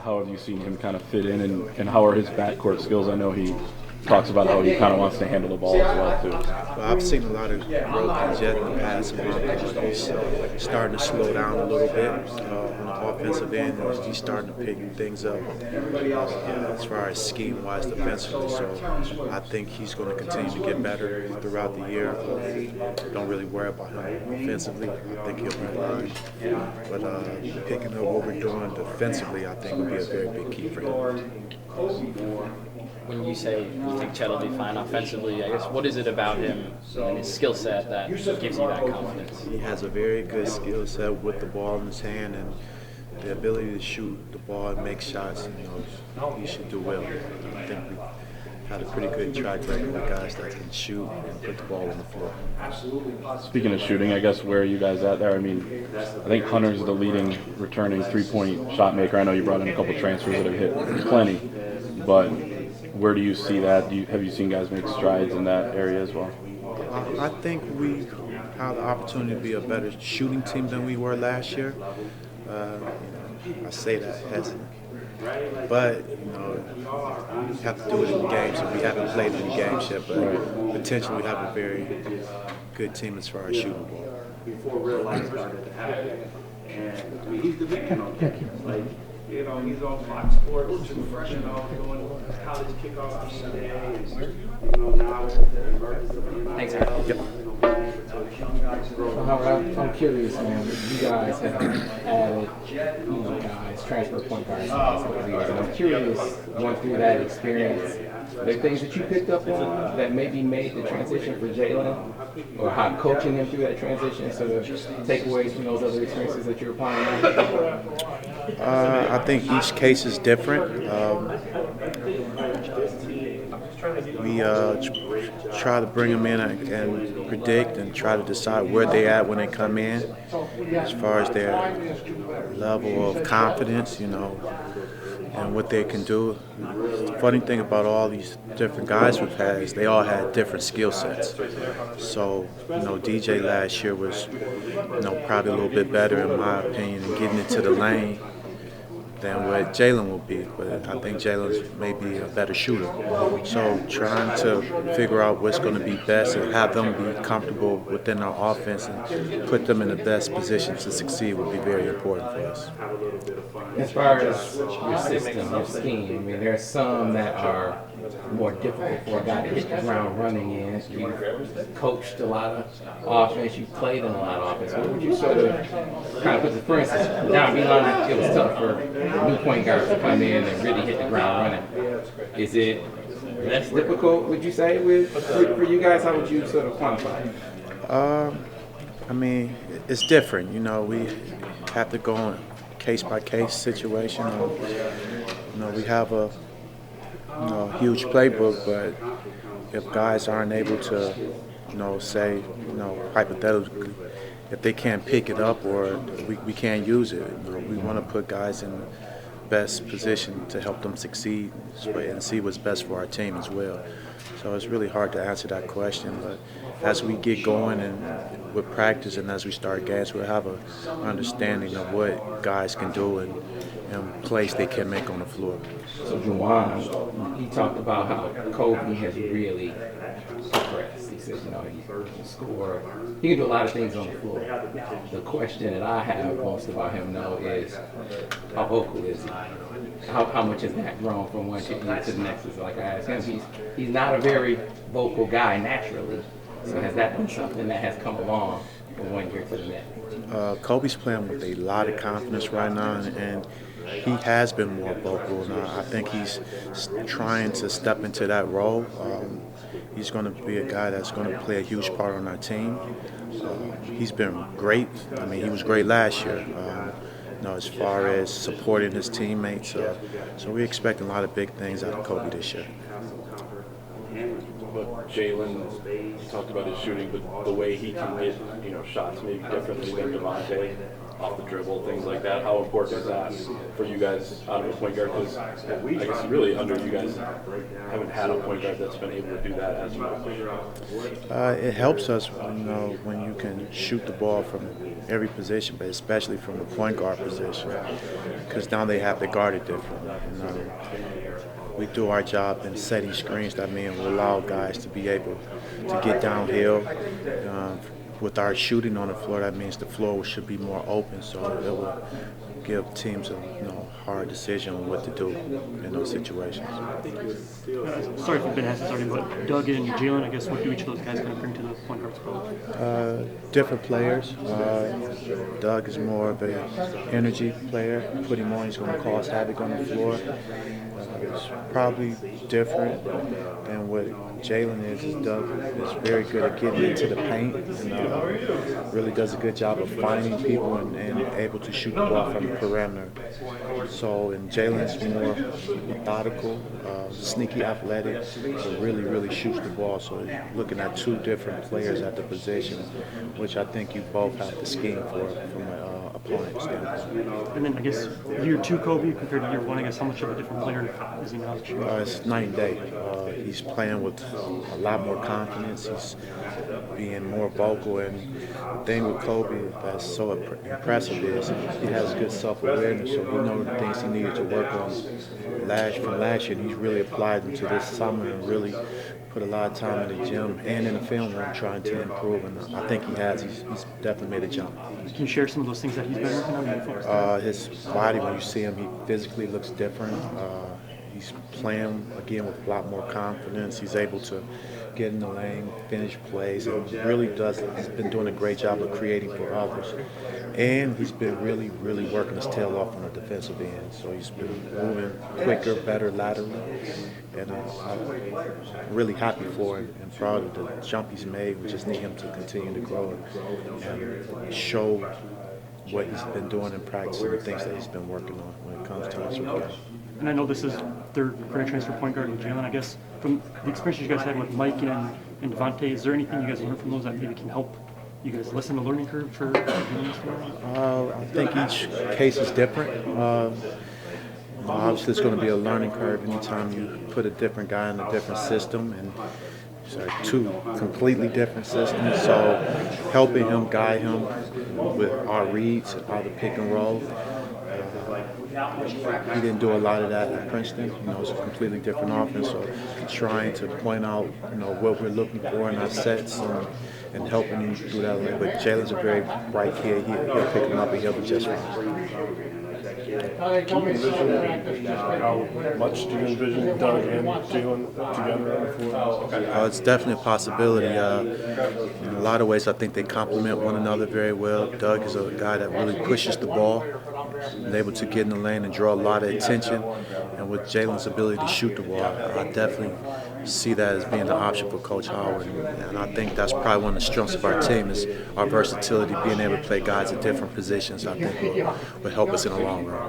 how have you seen him kind of fit in, and how are his backcourt skills? I know he talks about how he kind of wants to handle the ball as well, too. Well, I've seen a lot of growth in Jett in the past month. He's starting to slow down a little bit on the offensive end. He's starting to pick things up as far as scheme-wise defensively. So I think he's going to continue to get better throughout the year. Don't really worry about him offensively. I think he'll be fine. But picking up what we're doing defensively, I think will be a very big key for him. When you say you think Jett will be fine offensively, I guess what is it about him and his skill set that gives you that confidence? He has a very good skill set with the ball in his hand and the ability to shoot the ball and make shots. He should do well. I think we had a pretty good track record with guys that can shoot and put the ball on the floor. Speaking of shooting, I guess where are you guys at there? I mean, I think Hunter's the leading returning three-point shot maker. I know you brought in a couple transfers that have hit plenty, but where do you see that? Have you seen guys make strides in that area as well? I think we have the opportunity to be a better shooting team than we were last year. I say that hesitant. But, we have to do it in games, and we haven't played in games yet, but potentially we have a very good team as far as shooting the ball. Before real life started to happen. And I mean, he's the man on campus. He's on Fox Sports, too fresh and all, doing college kickoff Sunday. Now it's the emergence of the Thanks, Howard. Yep. Howard, I'm curious, man. You guys have added, guys, transfer point guards the last couple of years. And I'm curious, going through that experience, are there things that you picked up on that maybe made the transition for Jalen, or how coaching him through that transition, sort of takeaways from those other experiences that you're applying now? I think each case is different. We try to bring them in and predict and try to decide where they at when they come in, as far as their level of confidence, and what they can do. The funny thing about all these different guys we've had is they all had different skill sets. So, DJ last year was, probably a little bit better in my opinion in getting into the lane than what Jalen will be, but I think Jalen's maybe a better shooter. So trying to figure out what's going to be best and have them be comfortable within our offense and put them in the best position to succeed would be very important for us. As far as your system, your scheme, I mean, there are some that are more difficult for a guy to hit the ground running in. You've coached a lot of offense, you've played in a lot of offense. What would you sort of kind of put, for instance, down Milan, it was tough for new point guards to come in and really hit the ground running. Is it less difficult, would you say, for you guys? How would you sort of quantify it? I mean, it's different. We have to go on a case-by-case situation. We have a huge playbook, but if guys aren't able to, say, hypothetically, if they can't pick it up or we can't use it, we want to put guys in the best position to help them succeed and see what's best for our team as well. So it's really hard to answer that question, but as we get going and with practice and as we start games, we'll have an understanding of what guys can do and plays they can make on the floor. So Juwan, he talked about how Kobe has really progressed. He said, he can score. He can do a lot of things on the floor. The question that I have most about him, though, is how vocal is he? How much has that grown from one year to the next? Is like I asked him, he's not a very vocal guy naturally. So has that been something that has come along from one year to the next? Kobe's playing with a lot of confidence right now, and he has been more vocal. Now, I think he's trying to step into that role. He's going to be a guy that's going to play a huge part on our team. He's been great. I mean, he was great last year, as far as supporting his teammates. So we're expecting a lot of big things out of Kobe this year. But Jalen, you talked about his shooting, but the way he can get, shots maybe differently than Devontae. off the dribble, things like that. How important is that for you guys out of a point guard? Because I guess really under you guys haven't had a point guard that's been able to do that as much. It helps us, when you can shoot the ball from every position, but especially from the point guard position, because now they have to guard it differently. We do our job in setting screens. That means we allow guys to be able to get downhill. With our shooting on the floor, that means the floor should be more open, so it will give teams a hard decision on what to do in those situations. Sorry if you've been asked this already, but Doug and Jalen, I guess, what do each of those guys kind of bring to the point guard spot? Different players. Doug is more of an energy player. Put him on, he's going to cause havoc on the floor. It's probably different than what Jalen is. Doug is very good at getting into the paint and really does a good job of finding people and able to shoot the ball from the perimeter. So, and Jalen's more methodical, sneaky athletic, so really shoots the ball. So you're looking at two different players at the position, which I think you both have to scheme for from an opponent standpoint. And then I guess year 2 Kobe compared to year 1, I guess how much of a different player is he now? It's night and day. He's playing with a lot more confidence. He's being more vocal, and the thing with Kobe that's so impressive is he has good self-awareness, so he knows the things he needed to work on from last year. He's really applied them to this summer and really put a lot of time in the gym and in the film room trying to improve, and I think he has. He's definitely made a jump. Can you share some of those things that he's been working on? His body, when you see him, he physically looks different. He's playing, again, with a lot more confidence. He's able to get in the lane, finish plays, and he's been doing a great job of creating for others. And he's been really working his tail off on the defensive end. So he's been moving quicker, better laterally. And I'm really happy for him and proud of the jump he's made. We just need him to continue to grow and show what he's been doing in practice and the things that he's been working on when it comes to us. And I know this is their career transfer point guard with Jalen. I guess from the experience you guys had with Mike and Devontae, is there anything you guys learned from those that maybe can help you guys lessen the learning curve for doing this? I think each case is different. Obviously, it's going to be a learning curve anytime you put a different guy in a different system, and two completely different systems. So helping him, guide him with our reads, how to pick and roll. He didn't do a lot of that at Princeton. It's a completely different offense. So trying to point out, what we're looking for in our sets and helping him do that a little bit. Jalen's a very bright kid. He'll pick him up and he'll be just fine. How much do you envision Doug and Jalen together on the floor? It's definitely a possibility. In a lot of ways, I think they complement one another very well. Doug is a guy that really pushes the ball, and able to get in the lane and draw a lot of attention. And with Jalen's ability to shoot the ball, I definitely see that as being an option for Coach Howard. And I think that's probably one of the strengths of our team is our versatility, being able to play guys at different positions. I think will help us in the long run.